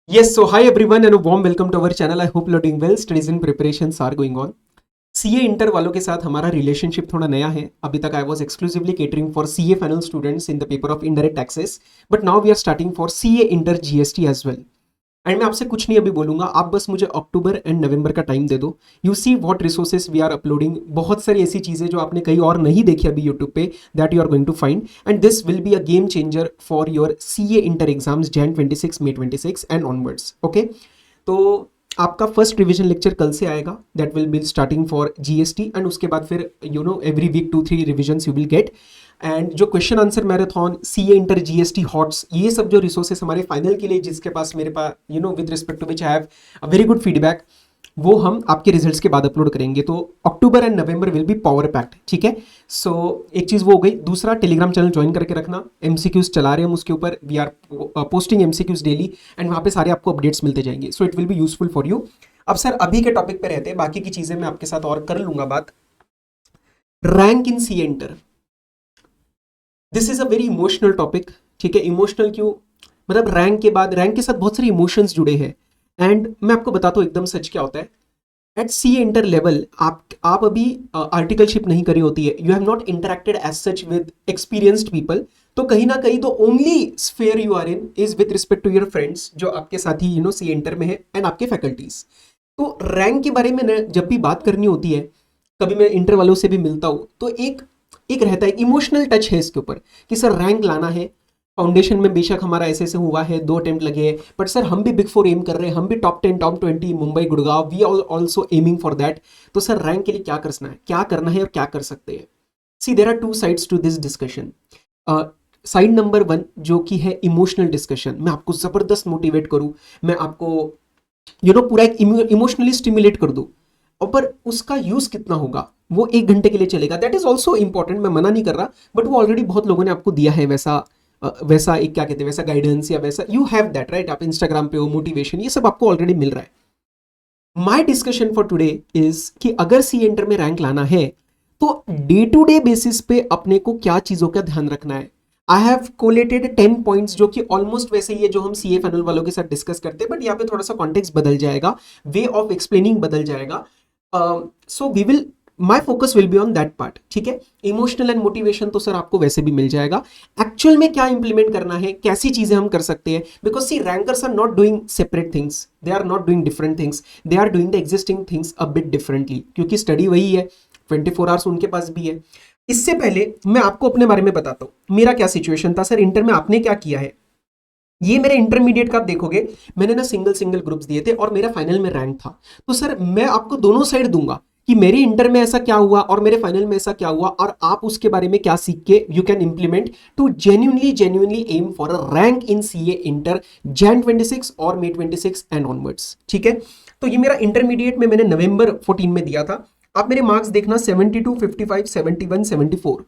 Yes, so hi everyone and a warm welcome to our channel. I hope you're doing well. Studies and preparations are going on. CA inter वालों के साथ हमारा relationship थोड़ा नया है. अभी तक I was exclusively catering for CA final students in the paper of indirect taxes, but now we are starting for CA inter GST as well. And मैं आपसे कुछ नहीं अभी बोलूंगा, आप बस मुझे अक्टूबर एंड नवंबर का टाइम दे दो. You see what resources we are uploading. बहुत सारी ऐसी चीज़ें जो आपने कहीं और नहीं देखी अभी यूट्यूब पे, that you are going to find, and this will be a game changer for your CA inter exams June 26, May 26 and onwards. Okay, तो आपका फर्स्ट रिवीजन लेक्चर कल से आएगा. That will be starting for GST and उसके बाद फिर every week 2-3 revisions you will get. And जो question answer marathon, CA inter GST hots, ये सब जो रिसोर्सेस हमारे फाइनल के लिए, जिसके पास मेरे पास with respect to which I have a very good feedback, वो हम आपके रिजल्ट्स के बाद अपलोड करेंगे. तो October and November will be power packed. ठीक है, सो एक चीज़ वो हो गई. दूसरा, टेलीग्राम चैनल ज्वाइन करके रखना. एमसीक्यूज चला रहे हैं हम उसके ऊपर. We are posting MCQs daily and वहाँ पे सारे आपको अपडेट्स मिलते जाएंगे. So it will be useful for you. अब सर अभी के टॉपिक पे रहते हैं, बाकी की चीज़ें मैं आपके साथ और कर लूंगा बात. Rank in C inter, this is a very emotional topic. ठीक है, इमोशनल क्यों? मतलब रैंक के बाद, रैंक के साथ बहुत सारे इमोशंस जुड़े हैं. एंड मैं आपको बताता हूँ एकदम सच क्या होता है. एट सी इंटर लेवल आप अभी आर्टिकलशिप नहीं करी होती है. You have not interacted as such with experienced people. तो कहीं ना कहीं the only sphere you are in is with respect to your friends जो आपके साथी सी इंटर में है एंड आपके फैकल्टीज. तो रैंक के बारे में जब भी बात करनी होती है, कभी मैं इंटर वालों से भी मिलता हूँ, तो एक एक रहता है, इमोशनल टच है इसके ऊपर कि सर रैंक लाना है. फाउंडेशन में बेशक हमारा ऐसे ऐसे हुआ है, 2 अटेम्प्ट लगे हैं, बट सर हम भी बिग 4 एम कर रहे हैं, हम भी top 10 top 20 Mumbai Gurgaon, we are also aiming for that. तो सर रैंक के लिए क्या करना है, क्या करना है और क्या कर सकते हैं? See there are 2 sides to this discussion. Side number 1 जो कि है इमोशनल डिस्कशन. मैं आपको जबरदस्त मोटिवेट करूं, मैं आपको पूरा एक इमोशनली स्टिमुलेट कर दूं, और पर उसका यूज कितना होगा, वो 1 घंटे के लिए चलेगा. दैट इज ऑल्सो इंपॉर्टेंट, मैं मना नहीं कर रहा, बट वो ऑलरेडी बहुत लोगों ने आपको दिया है वैसा. वैसा एक क्या कहते हैं, वैसा गाइडेंस या वैसा यू हैव दैट राइट. आप इंस्टाग्राम पे हो, मोटिवेशन ये सब आपको ऑलरेडी मिल रहा है. My discussion for today is कि अगर सी एंटर में रैंक लाना है तो डे टू डे बेसिस पे अपने को क्या चीजों का ध्यान रखना है. आई हैव कोलेटेड 10 पॉइंट्स जो कि ऑलमोस्ट वैसे ही है जो हम सीए फाइनल वालों के साथ डिस्कस करते हैं, बट यहाँ पे थोड़ा सा कॉन्टेक्स्ट बदल जाएगा, वे ऑफ एक्सप्लेनिंग बदल जाएगा. So we will, my focus will be on that part. ठीक है, इमोशनल एंड मोटिवेशन तो सर आपको वैसे भी मिल जाएगा. एक्चुअल में क्या इंप्लीमेंट करना है, कैसी चीजें हम कर सकते हैं, because C rankers are not doing separate things, they are not doing different things, they are doing the existing things a bit differently, क्योंकि स्टडी वही है, 24 आवर्स उनके पास भी है. इससे पहले मैं आपको अपने बारे में बताता हूं, मेरा क्या सिचुएशन था. सर इंटर में आपने क्या किया है, ये मेरे इंटरमीडिएट का आप देखोगे, मैंने ना सिंगल सिंगल ग्रुप्स दिए थे और मेरा फाइनल में रैंक था. तो सर मैं आपको दोनों साइड दूंगा कि मेरे इंटर में ऐसा क्या हुआ और मेरे फाइनल में ऐसा क्या हुआ, और आप उसके बारे में क्या सीख के you can implement to genuinely aim for a rank in CA inter Jan 26 और May 26 एंड ऑनवर्ड्स. ठीक है, तो ये मेरा इंटरमीडिएट में मैंने नवंबर 14 में दिया था. आप मेरे मार्क्स देखना 72, 55, 71, 74.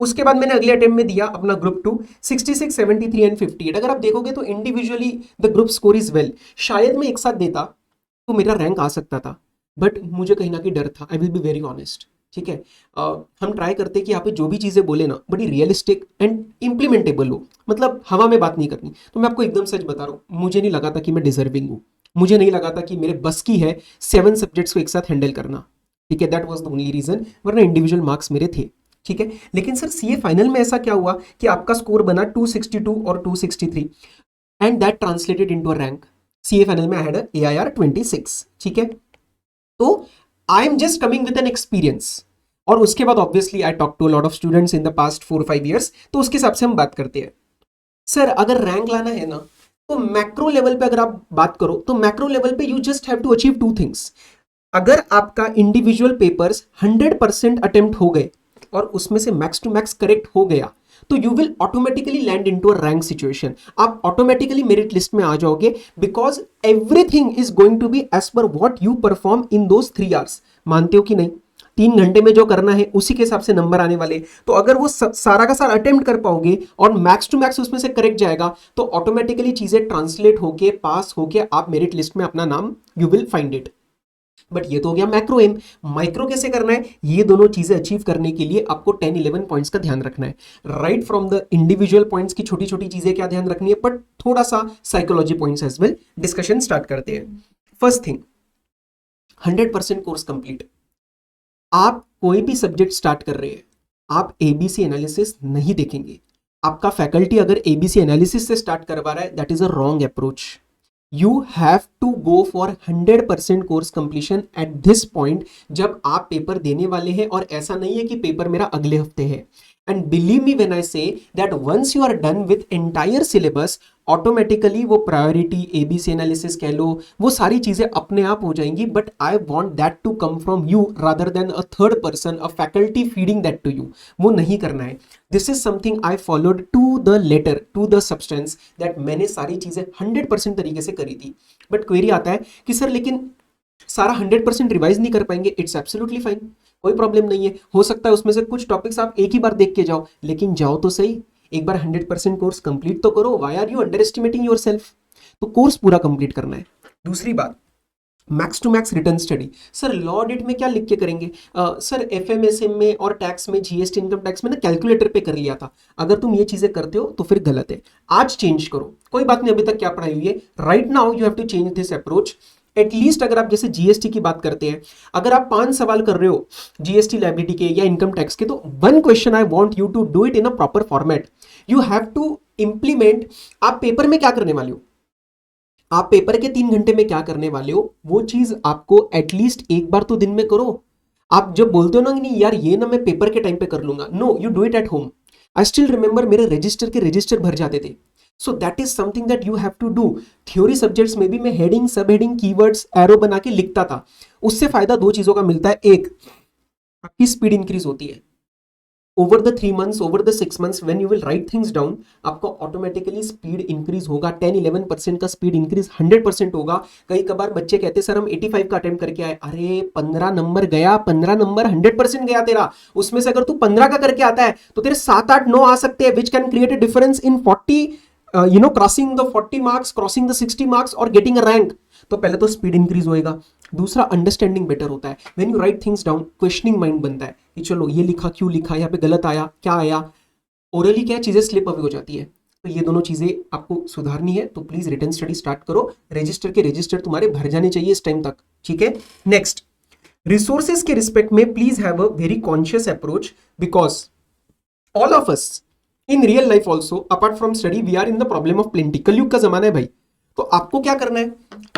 उसके बाद मैंने अगले अटेम्प्ट में दिया अपना ग्रुप 2, 66, 73 एंड 58. अगर आप देखोगे तो individually the group score is well. शायद मैं एक साथ देता तो मेरा रैंक आ सकता था, बट मुझे कहीं ना कहीं डर था. आई विल बी वेरी ऑनेस्ट. ठीक है, हम ट्राई करते हैं कि यहाँ पे जो भी चीज़ें बोले ना बड़ी रियलिस्टिक एंड इम्प्लीमेंटेबल हो, मतलब हवा में बात नहीं करनी. तो मैं आपको एकदम सच बता रहा हूँ, मुझे नहीं लगा था कि मैं डिजर्विंग हूँ, मुझे नहीं लगा था कि मेरे बस की है 7 सब्जेक्ट्स को एक साथ हैंडल करना. ठीक है, that was the only reason, वरना इंडिविजुअल मार्क्स मेरे थे. ठीक है, लेकिन सर सीए फाइनल में ऐसा क्या हुआ कि आपका स्कोर बना 262 और 263 and that translated into a rank. CA final में आई हैड AIR 26. ठीक है, तो I am just coming with an experience, और उसके बाद obviously I talk to a lot of students in the past 4-5 years, तो उसके हिसाब से हम बात करते हैं. सर अगर रैंक लाना है ना, तो मैक्रो लेवल पे अगर आप बात करो तो मैक्रो लेवल पे you just have to achieve 2 things. अगर आपका इंडिविजुअल पेपर्स 100% अटेम्प्ट हो गए और उसमें से मैक्स टू मैक्स करेक्ट हो गया, तो you will automatically land into a rank situation. आप ऑटोमेटिकली मेरिट लिस्ट में आ जाओगे, because everything is going to be as per what you perform in those 3 hours. मानते हो कि नहीं? 3 घंटे में जो करना है उसी के हिसाब से नंबर आने वाले. तो अगर वो सारा का सारा अटेम्प्ट कर पाओगे और मैक्स टू मैक्स उसमें से करेक्ट जाएगा, तो ऑटोमेटिकली चीजें ट्रांसलेट होके पास होके आप मेरिट लिस्ट में अपना नाम you will find it. But ये तो हो गया मैक्रो एम। माइक्रो कैसे करना है, ये दोनों चीजें अचीव करने के लिए आपको 10-11 पॉइंट्स का ध्यान रखना है। Right from the individual points की छोटी छोटी चीजें क्या ध्यान रखनी है, बट थोड़ा सा psychology points as well. Discussion start करते हैं। First thing, 100% course complete. आप कोई भी सब्जेक्ट स्टार्ट कर रहे हैं, आप एबीसी एनालिसिस नहीं देखेंगे। आपका फैकल्टी अगर एबीसी एनालिसिस से स्टार्ट करवा रहा है, that is a wrong approach. You have to go for 100% course completion at this point, जब आप पेपर देने वाले हैं। और ऐसा नहीं है कि पेपर मेरा अगले हफ्ते है। And believe me when I say that once you are done with entire syllabus, automatically वो प्रायोरिटी, एबीसी एनालिसिस कह लो, वो सारी चीजें अपने आप हो जाएंगी। But I want that to come from you rather than a third person, a faculty feeding that to you. वो नहीं करना है। This is something I followed to the letter, to the substance, that मैंने सारी चीजें 100% तरीके से करी थी। बट क्वेरी आता है कि सर लेकिन सारा 100% रिवाइज नहीं कर पाएंगे। इट्स एब्सोल्युटली फाइन, कोई प्रॉब्लम नहीं है। हो सकता है उसमें से कुछ टॉपिक्स आप एक ही बार देख के जाओ, लेकिन जाओ तो सही, एक बार 100% कोर्स कंप्लीट तो करो। Why are you underestimating yourself? तो कोर्स पूरा कंप्लीट करना है। दूसरी बात, max to max return study. Sir law audit में क्या लिख के करेंगे? सर एफएमएसएम में और टैक्स में, जीएसटी इनकम टैक्स में ना कैलकुलेटर पे कर लिया था। अगर तुम ये चीजें करते हो तो फिर गलत है। आज चेंज करो, कोई बात नहीं अभी तक क्या पढ़ाई हुई है। Right now you have to change this approach. At least अगर आप जैसे जीएसटी की बात करते हैं, अगर आप 5 सवाल कर रहे हो जीएसटी लायबिलिटी के या इनकम टैक्स के, तो one question I want you to do it in a proper format. You have to implement. आप पेपर में क्या करने वाले हो, आप पेपर के 3 घंटे में क्या करने वाले हो, वो चीज आपको एटलीस्ट एक बार तो दिन में करो। आप जब बोलते हो ना कि नहीं यार ये ना मैं पेपर के टाइम पे कर लूंगा, no, you do it at home. I still remember मेरे रजिस्टर के रजिस्टर भर जाते थे। So that is something that you have to do. Theory subjects में भी मैं हेडिंग, सब हेडिंग, कीवर्ड्स, एरो बना के लिखता था। उससे फायदा 2 चीजों का मिलता है। एक, आपकी स्पीड इंक्रीज होती है। Over the 3 months, over the 6 months, when you will write things down, आपको ऑटोमेटिकली स्पीड इंक्रीज होगा। 10-11% का स्पीड इंक्रीज 100% होगा। कई कबार बच्चे कहते सर हम 85 का अटेम्प्ट करके आए। अरे 15 नंबर गया, 15 नंबर 100% गया तेरा। उसमें से अगर तू 15 का करके आता है तो तेरे 7-8-9 आ सकते हैं, which can create a difference in 40, crossing the 40 marks, crossing the 60 marks और गेटिंग अ रैंक। तो पहले तो स्पीड इंक्रीज होएगा। दूसरा, अंडरस्टैंडिंग बेटर होता है। When you right things down, questioning mind बनता है कि चलो ये लिखा, क्यों लिखा, यहाँ पे गलत आया, क्या आया। ओरली क्या चीजें स्लिप अवे हो जाती है। तो ये दोनों चीजें आपको सुधारनी है। तो प्लीज रिटर्न स्टडी स्टार्ट करो। रजिस्टर के रजिस्टर तुम्हारे भर जाने चाहिए इस टाइम तक, ठीक है। नेक्स्ट, रिसोर्सेज के रिस्पेक्ट में please have a very conscious approach, because all of us in real life also apart from study we are in the problem of plenty. Kalyug का जमाना है भाई। तो आपको क्या करना है,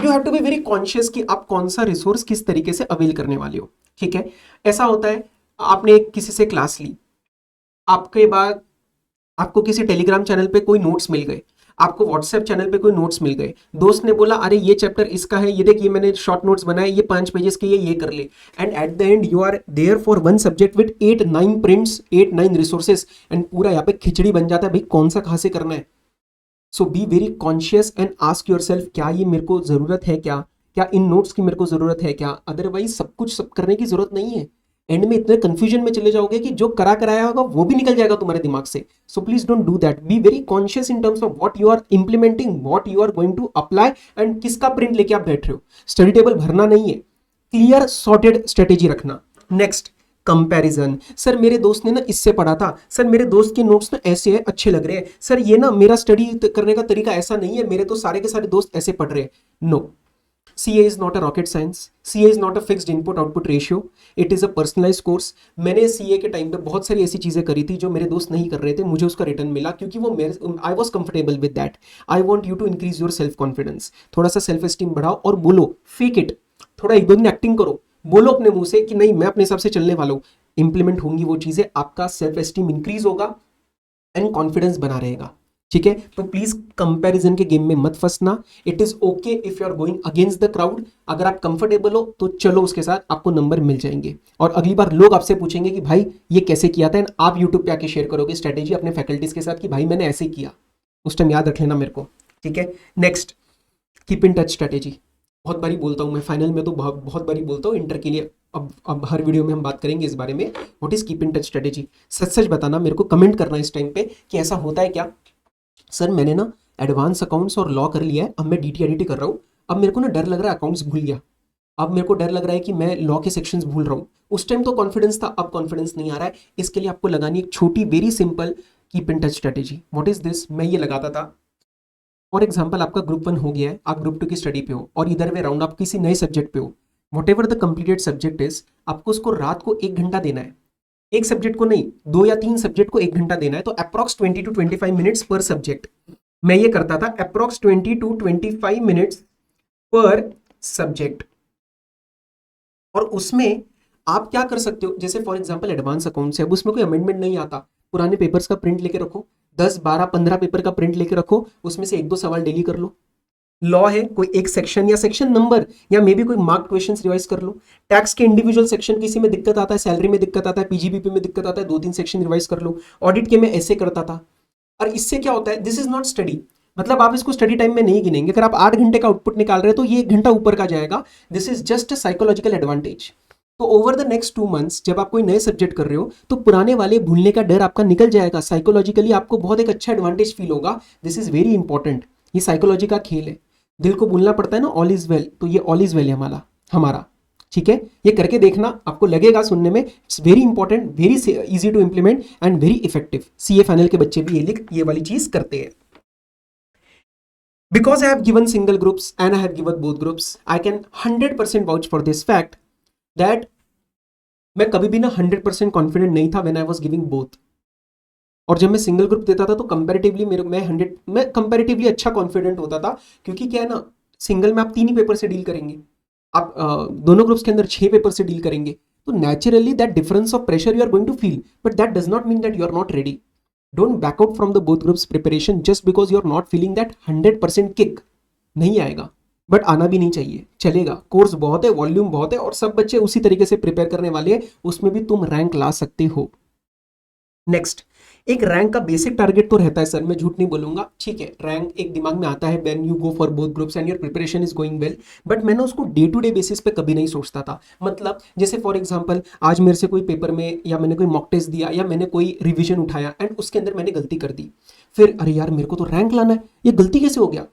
you have to be very conscious कि आप कौन सा रिसोर्स किस तरीके से अवेल करने वाले हो, ठीक है। ऐसा होता है, आपने किसी से क्लास ली, आपके बाद आपको किसी टेलीग्राम चैनल पे कोई नोट्स मिल गए, आपको व्हाट्सएप चैनल पे कोई नोट्स मिल गए, दोस्त ने बोला अरे ये चैप्टर इसका है, ये देख ये मैंने शॉर्ट नोट्स बनाए, ये 5 पेजेस के, ये कर ले। And at the end you are there for one subject with 8-9 prints, 8-9 resources, and पूरा यहाँ पे खिचड़ी बन जाता है भाई, कौन सा कहाँ से करना है। So be very conscious and ask yourself, क्या ये मेरे को जरूरत है, क्या क्या इन नोट्स की मेरे को जरूरत है क्या। अदरवाइज सब कुछ सब करने की जरूरत नहीं है। एंड में इतने कंफ्यूजन में चले जाओगे कि जो कराया होगा वो भी निकल जाएगा तुम्हारे दिमाग से। So please don't do that. Be very conscious in terms of what you are implementing, what you are going to apply, and किसका प्रिंट लेके आप बैठ रहे हो। स्टडी टेबल भरना नहीं है, क्लियर सॉर्टेड स्ट्रेटेजी रखना। Next, comparison. सर मेरे दोस्त ने ना इससे पढ़ा था, सर मेरे दोस्त के नोट्स ना ऐसे हैं, अच्छे लग रहे हैं, सर ये ना मेरा स्टडी करने का तरीका ऐसा नहीं है, मेरे तो सारे के सारे दोस्त ऐसे पढ़ रहे हैं। No, CA is not a rocket science. CA is not a fixed input output ratio. It is a personalized course. मैंने CA के टाइम पे बहुत सारी ऐसी चीज़ें करी थी जो मेरे दोस्त नहीं कर रहे थे, मुझे उसका रिटर्न मिला क्योंकि वो मेरे I was comfortable with that. I want you to increase your self confidence. थोड़ा सा सेल्फ एस्टीम बढ़ाओ और बोलो, फेक इट, थोड़ा एक दो दिन एक्टिंग करो, बोलो अपने मुंह से कि नहीं मैं अपने हिसाब से चलने वाला हूँ। इंप्लीमेंट होंगी वो चीज़ें, आपका सेल्फ एस्टीम इंक्रीज होगा एंड कॉन्फिडेंस बना रहेगा, ठीक है। तो प्लीज कंपैरिजन के गेम में मत फंसना। It is okay if you are going against the crowd. अगर आप कंफर्टेबल हो तो चलो उसके साथ, आपको नंबर मिल जाएंगे। और अगली बार लोग आपसे पूछेंगे कि भाई ये कैसे किया था, एंड आप यूट्यूब पे आके शेयर करोगे स्ट्रेटेजी अपने फैकल्टीज के साथ कि भाई मैंने ऐसे किया। उस टाइम याद रख लेना मेरे को, ठीक है। Next, keep in touch strategy. बहुत बारी बोलता हूँ मैं, फाइनल में तो बहुत बारी बोलता हूँ, इंटर के लिए अब हर वीडियो में हम बात करेंगे इस बारे में। What is keep in touch strategy. सच सच बताना, मेरे को कमेंट करना इस टाइम पे कि ऐसा होता है क्या। सर मैंने ना एडवांस अकाउंट्स और लॉ कर लिया है, अब मैं DT एडिट कर रहा हूँ, अब मेरे को ना डर लग रहा है अकाउंट्स भूल गया। अब मेरे को डर लग रहा है कि मैं लॉ के सेक्शंस भूल रहा हूँ। उस टाइम तो कॉन्फिडेंस था, अब कॉन्फिडेंस नहीं आ रहा है। इसके लिए आपको लगानी एक छोटी very simple keep in touch strategy. What is this? मैं ये लगाता था, फॉर एग्जाम्पल आपका ग्रुप 1 हो गया है, आप ग्रुप 2 की स्टडी पे हो और इधर वे राउंड आप किसी नए सब्जेक्ट पे हो। What ever the completed subject is, आपको उसको रात को 1 घंटा देना है। एक सब्जेक्ट को नहीं, 2 या 3 सब्जेक्ट को 1 घंटा देना है, तो अप्रॉक्स 20 to 25 मिनट्स पर सब्जेक्ट। मैं ये करता था अप्रॉक्स 20 to 25 मिनट्स पर सब्जेक्ट। और उसमें आप क्या कर सकते हो, जैसे फॉर एग्जांपल एडवांस अकाउंट्स है, अब उसमें कोई अमेंडमेंट नहीं आता, पुराने पेपर्स का प्रिंट लेके रखो, 10 12 15 पेपर का प्रिंट लेके रखो, उसमें से 1 2 सवाल डेली कर लो। लॉ है, कोई एक सेक्शन या सेक्शन नंबर या मे बी कोई मार्क क्वेश्चंस रिवाइज कर लो। टैक्स के इंडिविजुअल सेक्शन किसी में दिक्कत आता है, सैलरी में दिक्कत आता है, पीजीबीपी में दिक्कत आता है, 2 3 सेक्शन रिवाइज कर लो। ऑडिट के मैं ऐसे करता था। और इससे क्या होता है, दिस इज नॉट स्टडी, मतलब आप इसको स्टडी टाइम में नहीं गिनेंगे। अगर आप 8 घंटे का आउटपुट निकाल रहे हैं तो ये 1 घंटा ऊपर का जाएगा। This is just psychological advantage. तो ओवर द नेक्स्ट 2 मंथ्स जब आप कोई नए सब्जेक्ट कर रहे हो तो पुराने वाले भूलने का डर आपका निकल जाएगा। साइकोलॉजिकली आपको बहुत एक अच्छा एडवांटेज फील होगा। This is very important. ये साइकोलॉजी का खेल है। दिल को बोलना पड़ता है ना ऑल इज वेल, तो ये ऑल इज वेल है हमारा हमारा ठीक है। ये करके देखना, आपको लगेगा सुनने में it's very important, very easy to implement and very effective. CA final के बच्चे भी ये वाली चीज करते हैं। Because I have given single groups and I have given both groups, I can 100% vouch for this fact that मैं कभी भी ना 100% कॉन्फिडेंट नहीं था when I was giving both। और जब मैं सिंगल ग्रुप देता था तो कंपैरेटिवली मैं कंपैरेटिवली अच्छा कॉन्फिडेंट होता था, क्योंकि क्या है ना, सिंगल में आप 3 ही पेपर से डील करेंगे, आप दोनों ग्रुप्स के अंदर 6 पेपर से डील करेंगे, तो naturally that difference of pressure you are going to feel, but that does not mean that you are not ready. Don't back out from the both groups preparation just because you are not feeling that 100% kick. नहीं आएगा, but आना भी नहीं चाहिए, चलेगा। Course बहुत है, volume बहुत है और सब बच्चे उसी तरीके से प्रिपेयर करने वाले हैं, उसमें भी तुम रैंक ला सकते हो। नेक्स्ट, एक रैंक का बेसिक टारगेट तो रहता है सर, मैं झूठ नहीं बोलूंगा, ठीक है, रैंक एक दिमाग में आता है when you go for both groups and your preparation is going well, but मैंने उसको डे टू डे बेसिस पे कभी नहीं सोचता था। मतलब जैसे फॉर एग्जांपल आज मेरे से कोई पेपर में या मैंने कोई मॉक टेस्ट दिया या मैंने कोई रिवीजन उठाया एंड उसके अंदर मैंने गलती कर दी, फिर अरे यार मेरे को तो रैंक लाना है, ये गलती कैसे हो गया,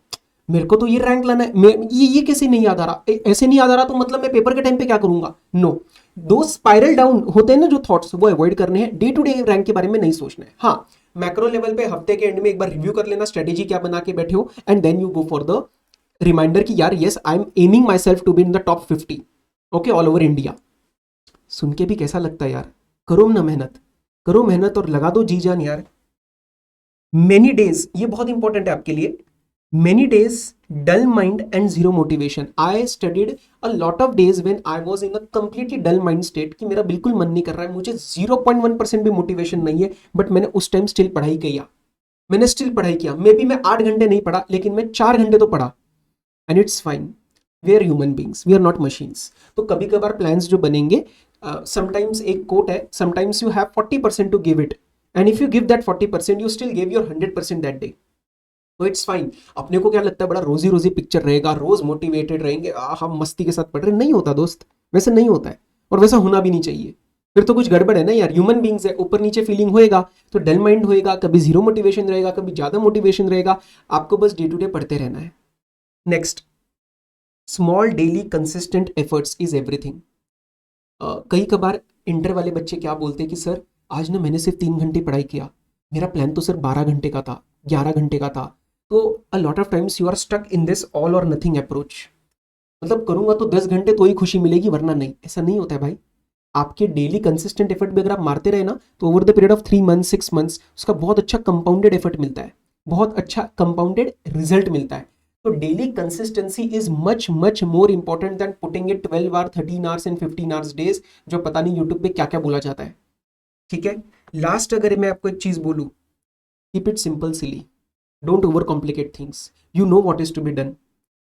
मेरे को तो ये रैंक लाना है, ये कैसे नहीं याद आ रहा, ऐसे नहीं याद आ रहा तो मतलब मैं पेपर के टाइम पे क्या करूंगा। नो, दो स्पाइरल डाउन होते हैं ना जो थॉट्स, वो अवॉइड करने हैं। डे टू डे रैंक के बारे में नहीं सोचना है। हाँ, मैक्रो लेवल पे हफ्ते के एंड में एक बार रिव्यू कर लेना स्ट्रेटेजी क्या बना के बैठे हो, and then you go for the reminder कि यार yes I am aiming myself to be in the top 50 okay all over India. सुन के भी कैसा लगता है यार, करो ना मेहनत, करो मेहनत और लगा दो जी जान यार। मेनी डेज, ये बहुत इंपॉर्टेंट है आपके लिए, many days dull mind and zero motivation। I studied a lot of days when I was in a completely dull mind state कि मेरा बिल्कुल मन नहीं कर रहा है, मुझे 0.1% भी मोटिवेशन नहीं है, बट मैंने उस टाइम स्टिल पढ़ाई किया, मैंने स्टिल पढ़ाई किया। मे बी मैं 8 घंटे नहीं पढ़ा लेकिन मैं 4 घंटे तो पढ़ा, and it's fine. We are human beings, we are not machines. तो कभी कभार प्लान्स जो बनेंगे, समटाइम्स एक कोट है, sometimes you have 40% to give it and if you give that 40% you still give your 100% that day, तो it's fine. अपने को क्या लगता है बड़ा रोजी रोजी पिक्चर रहेगा, रोज मोटिवेटेड रहेंगे, हम मस्ती के साथ पढ़ रहे, नहीं होता दोस्त, वैसे नहीं होता है और वैसा होना भी नहीं चाहिए। फिर तो कुछ गड़बड़ है ना यार, ह्यूमन बींग्स है, ऊपर नीचे फीलिंग होएगा तो डल माइंड होएगा, कभी जीरो मोटिवेशन रहेगा, कभी ज्यादा मोटिवेशन रहेगा। आपको बस डे टू डे पढ़ते रहना है। Next, small daily consistent efforts is everything. कई कबार इंटर वाले बच्चे क्या बोलते हैं कि सर आज ना मैंने सिर्फ 3 घंटे पढ़ाई किया, मेरा प्लान तो सर 12 घंटे का था, 11 घंटे का था। तो a lot of times you are stuck in this all or nothing approach. मतलब करूंगा तो 10 घंटे तो ही खुशी मिलेगी वरना नहीं, ऐसा नहीं होता है भाई। आपके डेली कंसिस्टेंट एफर्ट भी अगर आप मारते रहे ना तो over the period of 3 months 6 months उसका बहुत अच्छा कंपाउंडेड एफर्ट मिलता है, बहुत अच्छा कंपाउंडेड रिजल्ट मिलता है। तो daily consistency is much much more important than putting it 12 hour 13 hours and 15 hours days, जो पता नहीं यूट्यूब पे क्या क्या बोला जाता है। ठीक है, लास्ट अगर मैं आपको एक चीज बोलूं, keep it simple silly, don't overcomplicate things, you know what is to be done,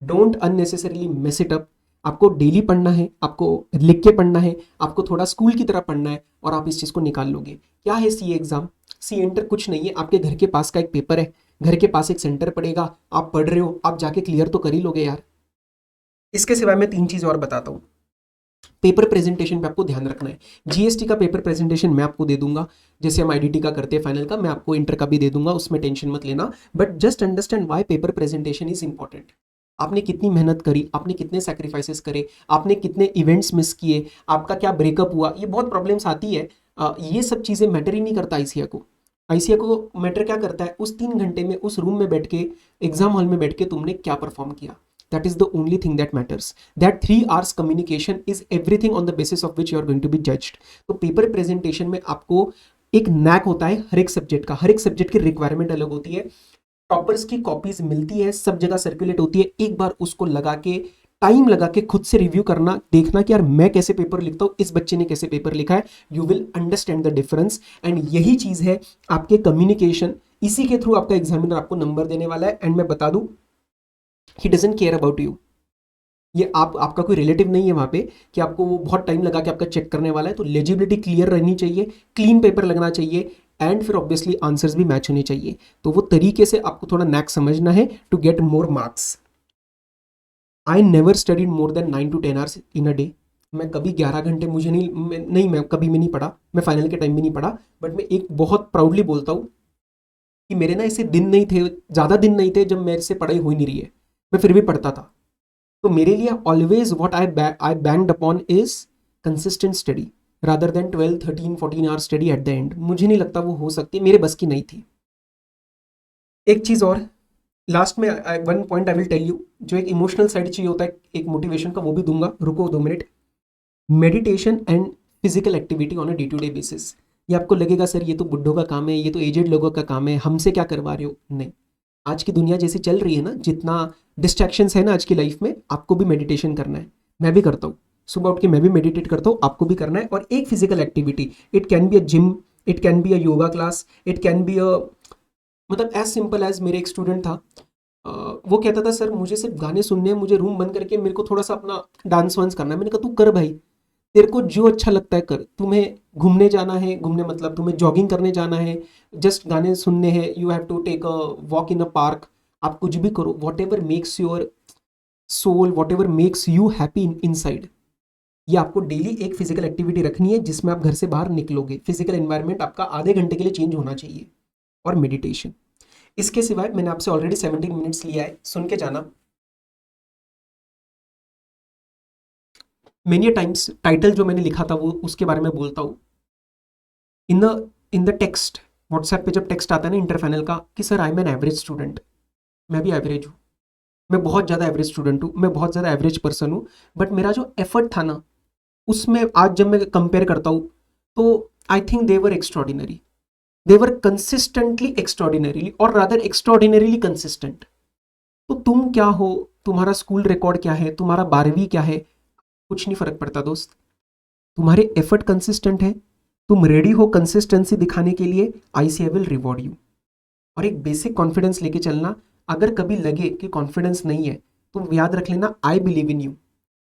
don't unnecessarily mess it up. आपको डेली पढ़ना है, आपको लिख के पढ़ना है, आपको थोड़ा स्कूल की तरह पढ़ना है और आप इस चीज को निकाल लोगे। क्या है सी एग्जाम, सी इंटर कुछ नहीं है, आपके घर के पास का एक पेपर है, घर के पास एक सेंटर पड़ेगा, आप पढ़ रहे हो, आप जाके क्लियर तो कर ही लोगे यार। इसके सिवाय मैं 3 चीज और बताता हूँ। पेपर प्रेजेंटेशन पे आपको ध्यान रखना है। जीएसटी का पेपर प्रेजेंटेशन मैं आपको दे दूंगा, जैसे हम आईडीटी का करते हैं फाइनल का, मैं आपको इंटर का भी दे दूंगा, उसमें टेंशन मत लेना, but just understand why paper presentation is important. आपने कितनी मेहनत करी, आपने कितने सैक्रिफाइसेस करे, आपने कितने इवेंट्स मिस किए, आपका क्या ब्रेकअप हुआ, ये बहुत प्रॉब्लम्स आती है। ये सब चीज़ें मैटर ही नहीं करता आईसीए को। आईसीए को मैटर क्या करता है, उस 3 घंटे में उस रूम में बैठ के, एग्जाम हॉल में बैठ के तुमने क्या परफॉर्म किया। That is the only thing that matters. That 3 hours communication is everything on the basis of which you are going to be judged. तो पेपर प्रेजेंटेशन में आपको एक नैक होता है हर एक सब्जेक्ट का, हर एक सब्जेक्ट की रिक्वायरमेंट अलग होती है। टॉपर्स की कॉपीज मिलती है, सब जगह सर्कुलेट होती है, एक बार उसको लगा के, टाइम लगा के खुद से रिव्यू करना, देखना कि यार मैं कैसे पेपर लिखता हूँ, इस बच्चे ने कैसे पेपर लिखा है। You will understand the difference. And यही चीज है आपके कम्युनिकेशन, इसी के थ्रू आपका एग्जामिनर आपको नंबर देने वाला है। एंड मैं बता दूं, he doesn't care about you. ये आपका कोई रिलेटिव नहीं है वहां पे कि आपको वो बहुत टाइम लगा के आपका चेक करने वाला है। तो लेजिबिलिटी क्लियर रहनी चाहिए, क्लीन पेपर लगना चाहिए, एंड फिर ऑब्वियसली आंसर्स भी मैच होने चाहिए। तो वो तरीके से आपको थोड़ा नैक समझना है to get more marks. I never studied more than 9 to 10 hours in a day. मैं कभी 11 घंटे, मुझे मैं कभी भी नहीं पढ़ा, मैं फाइनल के टाइम भी नहीं पढ़ा। बट मैं एक बहुत प्राउडली बोलता हूँ कि मेरे ना ऐसे दिन नहीं थे, ज़्यादा दिन नहीं थे जब मेरे से पढ़ाई हो ही नहीं रही है, मैं फिर भी पढ़ता था। तो मेरे लिए always what I banked upon is consistent study rather than 12 13 14 hour study at the end. मुझे नहीं लगता वो हो सकती, मेरे बस की नहीं थी। एक चीज़ और लास्ट में, one point I will tell you, जो एक इमोशनल साइड चाहिए होता है एक मोटिवेशन का, वो भी दूंगा, रुको 2 minute. Meditation and physical activity on a day to day basis. ये आपको लगेगा सर ये तो बुड्ढों का काम है, ये तो एजेड लोगों का काम है, हमसे क्या करवा रहे हो। नहीं, आज की दुनिया जैसी चल रही है ना, जितना डिस्ट्रैक्शंस है ना आज की लाइफ में, आपको भी मेडिटेशन करना है। मैं भी करता हूँ, सुबह उठ के मैं भी मेडिटेट करता हूँ, आपको भी करना है। और एक physical activity, it can be a gym, it can be a yoga class, it can be a, मतलब एज सिंपल एज, मेरे एक स्टूडेंट था, वो कहता था सर मुझे सिर्फ गाने सुनने हैं, मुझे रूम बंद करके मेरे को थोड़ा सा अपना डांस वांस करना है। मैंने कहा तू कर भाई, तेरे को जो अच्छा लगता है कर। तुम्हें घूमने जाना है, घूमने मतलब तुम्हें जॉगिंग करने जाना है, जस्ट गाने सुनने हैं, you have to take a walk in a park, आप कुछ भी करो, whatever makes your soul, whatever makes you happy inside. ये आपको डेली एक फिजिकल एक्टिविटी रखनी है जिसमें आप घर से बाहर निकलोगे, फिजिकल एनवायरनमेंट आपका आधे घंटे के लिए चेंज होना चाहिए। और मेडिटेशन। इसके सिवाय मैंने आपसे ऑलरेडी 17 मिनट्स लिया है, सुन के जाना। मेनी टाइम्स टाइटल जो मैंने लिखा था वो उसके बारे में बोलता हूँ। इन द टेक्स्ट, व्हाट्सएप पे जब टेक्स्ट आता है ना इंटर फाइनल का कि sir I am an average student, मैं भी एवरेज हूँ, मैं बहुत ज़्यादा एवरेज स्टूडेंट हूँ, मैं बहुत ज़्यादा एवरेज पर्सन हूँ। बट मेरा जो एफर्ट था ना, उसमें आज जब मैं कंपेयर करता हूँ तो I think they were extraordinary, they were consistently extraordinarily, और रादर एक्स्ट्रॉर्डिनरीली कंसिस्टेंट। तो तुम क्या हो, तुम्हारा स्कूल रिकॉर्ड क्या है, तुम्हारा 12वीं क्या है, कुछ नहीं फर्क पड़ता दोस्त। तुम्हारे एफर्ट कंसिस्टेंट है, तुम रेडी हो कंसिस्टेंसी दिखाने के लिए, आईसीआई विल रिवॉर्ड यू। और एक बेसिक कॉन्फिडेंस लेके चलना। अगर कभी लगे कि कॉन्फिडेंस नहीं है तो याद रख लेना, I believe in you.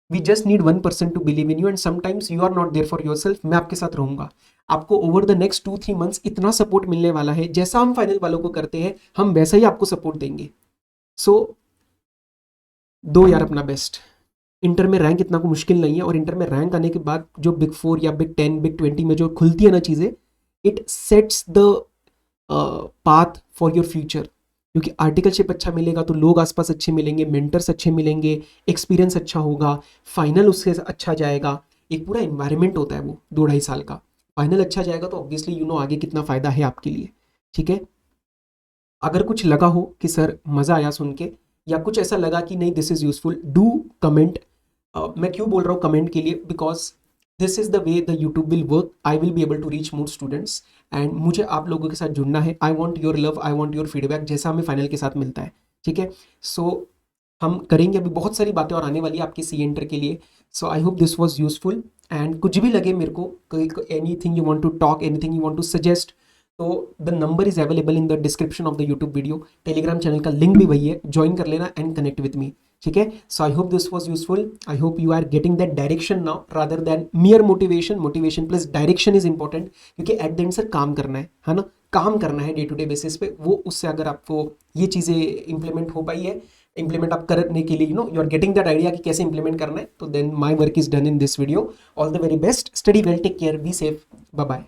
We just need 1% to believe in you, and sometimes you are not there for yourself. मैं आपके साथ रहूंगा। आपको ओवर द नेक्स्ट 2-3 मंथ्स इतना सपोर्ट मिलने वाला है, जैसा हम फाइनल वालों को करते हैं हम वैसा ही आपको सपोर्ट देंगे। सो दो यार अपना बेस्ट। इंटर में रैंक इतना को मुश्किल नहीं है, और इंटर में रैंक आने के बाद जो बिग 4 या बिग 10 बिग 20 में जो खुलती है ना चीज़ें, it sets the path for your future. क्योंकि आर्टिकलशिप अच्छा मिलेगा तो लोग आसपास अच्छे मिलेंगे, मेंटर्स अच्छे मिलेंगे, एक्सपीरियंस अच्छा होगा, फाइनल उससे अच्छा जाएगा। एक पूरा इन्वायरमेंट होता है वो 2-2.5 साल का। फाइनल अच्छा जाएगा तो ऑब्वियसली यू नो आगे कितना फ़ायदा है आपके लिए। ठीक है, अगर कुछ लगा हो कि सर मज़ा आया सुन के, या कुछ ऐसा लगा कि नहीं this is useful, do comment. मैं क्यों बोल रहा हूँ कमेंट के लिए, because this is the way the YouTube will work, I will be able to reach more students. And मुझे आप लोगों के साथ जुड़ना है। I want your love, I want your feedback, जैसा हमें फाइनल के साथ मिलता है। ठीक है, सो हम करेंगे, अभी बहुत सारी बातें और आने वाली है आपकी सी एंटर के लिए। So I hope this was useful. And कुछ भी लगे मेरे को, anything you want to talk, anything you want to suggest, तो the number is available in the description of the YouTube video. Telegram channel का link भी वही है, ज्वाइन कर लेना एंड कनेक्ट विथ मी। ठीक है, so I hope this was useful. I hope you are getting that direction now rather than mere motivation. Motivation plus direction is important, क्योंकि at the end sir काम करना है ना, काम करना है डे टू डे बेसिस पे। वो उससे अगर आपको ये चीज़ें इंप्लीमेंट हो पाई है, इंप्लीमेंट आप करने के लिए you are getting that idea कि कैसे इंप्लीमेंट करना है, तो then my work is done in this video. All the very best, study well, take care, be safe, bye bye.